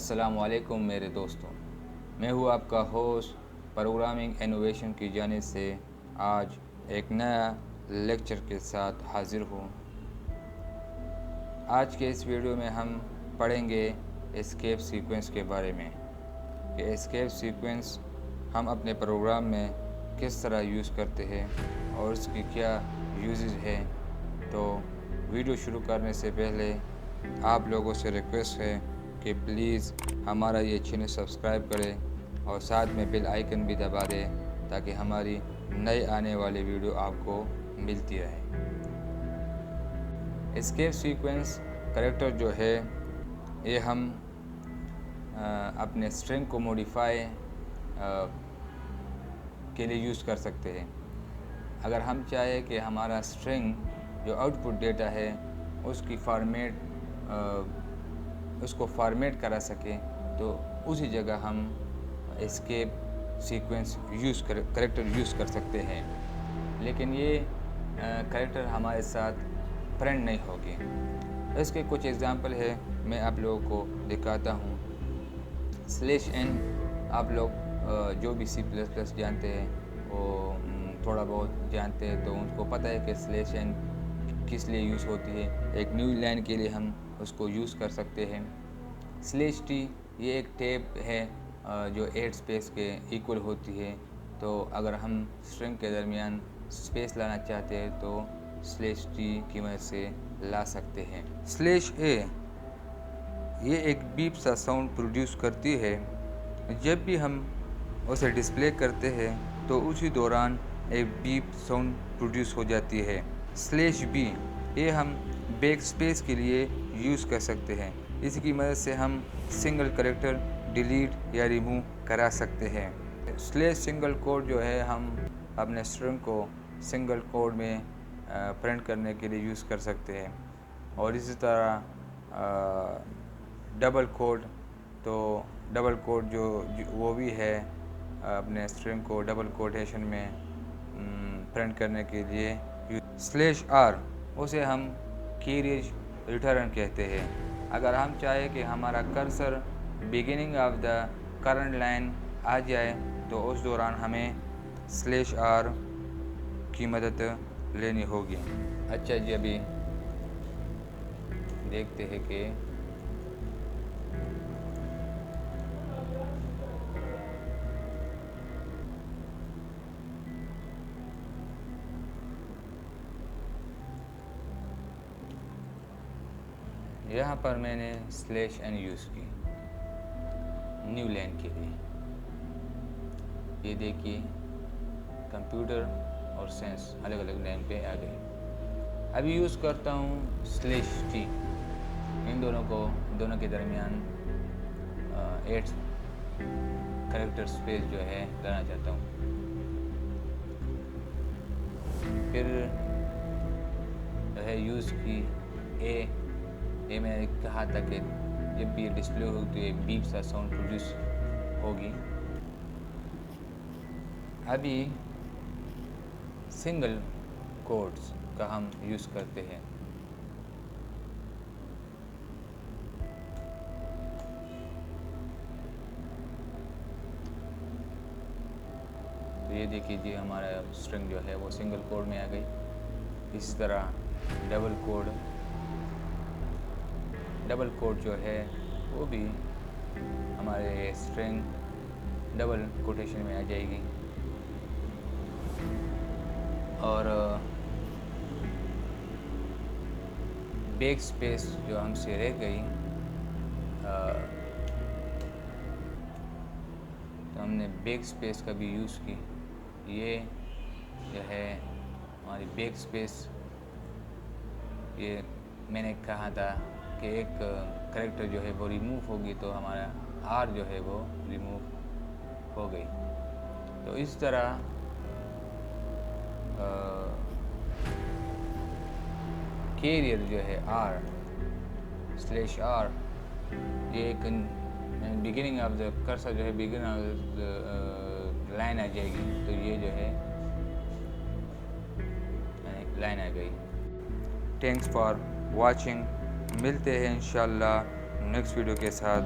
अस्सलामुअलैकुम मेरे दोस्तों, मैं हूँ आपका होस्ट प्रोग्रामिंग इनोवेशन की जानिब से आज एक नया लेक्चर के साथ हाज़िर हूँ। आज के इस वीडियो में हम पढ़ेंगे एस्केप सीक्वेंस के बारे में कि एस्केप सीक्वेंस हम अपने प्रोग्राम में किस तरह यूज़ करते हैं और उसकी क्या यूजेस है। तो वीडियो शुरू करने से पहले आप लोगों से रिक्वेस्ट है कि प्लीज़ हमारा ये चैनल सब्सक्राइब करें और साथ में बेल आइकन भी दबा दें ताकि हमारी नए आने वाली वीडियो आपको मिलती रहे। एस्केप सीक्वेंस कैरेक्टर जो है ये हम अपने स्ट्रिंग को मॉडिफाई के लिए यूज़ कर सकते हैं। अगर हम चाहें कि हमारा स्ट्रिंग जो आउटपुट डेटा है उसको फॉर्मेट करा सकें तो उसी जगह हम एस्केप सीक्वेंस कैरेक्टर यूज़ कर सकते हैं, लेकिन ये कैरेक्टर हमारे साथ प्रिंट नहीं होगी। इसके कुछ एग्जांपल है, मैं आप लोगों को दिखाता हूँ। /n आप लोग जो भी C++ जानते हैं वो थोड़ा बहुत जानते हैं तो उनको पता है कि /n किस लिए यूज़ होती है। एक न्यू लाइन के लिए हम उसको यूज़ कर सकते हैं। /t ये एक टैब है जो 8 स्पेस के इक्वल होती है, तो अगर हम स्ट्रिंग के दरमियान स्पेस लाना चाहते हैं तो /t की मदद से ला सकते हैं। /a ये एक बीप सा साउंड प्रोड्यूस करती है। जब भी हम उसे डिस्प्ले करते हैं तो उसी दौरान एक बीप साउंड प्रोड्यूस हो जाती है। /b ये हम बैक स्पेस के लिए यूज़ कर सकते हैं। इसकी मदद से हम सिंगल कैरेक्टर डिलीट या रिमूव करा सकते हैं। सिंगल कोड जो है हम अपने स्ट्रिंग को सिंगल कोड में प्रिंट करने के लिए यूज़ कर सकते हैं। और इसी तरह डबल कोड, तो डबल कोड जो वो भी है अपने स्ट्रिंग को डबल कोटेशन में प्रिंट करने के लिए। /r उसे हम कीरेज रिटर्न कहते हैं। अगर हम चाहें कि हमारा cursor beginning of the current line आ जाए तो उस दौरान हमें /r की मदद लेनी होगी। अच्छा जी, अभी देखते हैं कि यहाँ पर मैंने /n यूज़ की न्यू लाइन के लिए। ये देखिए कंप्यूटर और सेंस अलग अलग लाइन पे आ गए। अभी यूज़ करता हूँ /t। इन दोनों के दरमियान 8 कैरेक्टर स्पेस जो है लाना चाहता हूँ। फिर है यूज़ की ए मैंने कहा था कि जब भी ये डिस्प्ले होगी तो ये बीप सा साउंड प्रोड्यूस होगी। अभी सिंगल कोड्स का हम यूज़ करते हैं। तो ये देखिए जी, हमारा स्ट्रिंग जो है वो सिंगल कोड में आ गई। इसी तरह डबल कोड जो है वो भी हमारे स्ट्रिंग डबल कोटेशन में आ जाएगी। और बैक स्पेस जो हमसे रह गई तो हमने बैक स्पेस का भी यूज़ की। ये जो है हमारी बैक स्पेस, ये मैंने कहा था कि एक कैरेक्टर जो है वो रिमूव होगी तो हमारा R जो है वो रिमूव हो गई। तो इस तरह कैरियर जो है R /r ये एक बिगिनिंग ऑफ द कर्सर जो है बिगिनिंग ऑफ द लाइन आ जाएगी, तो ये जो है लाइन आ गई। Thanks for watching. मिलते हैं इंशाल्लाह नेक्स्ट वीडियो के साथ।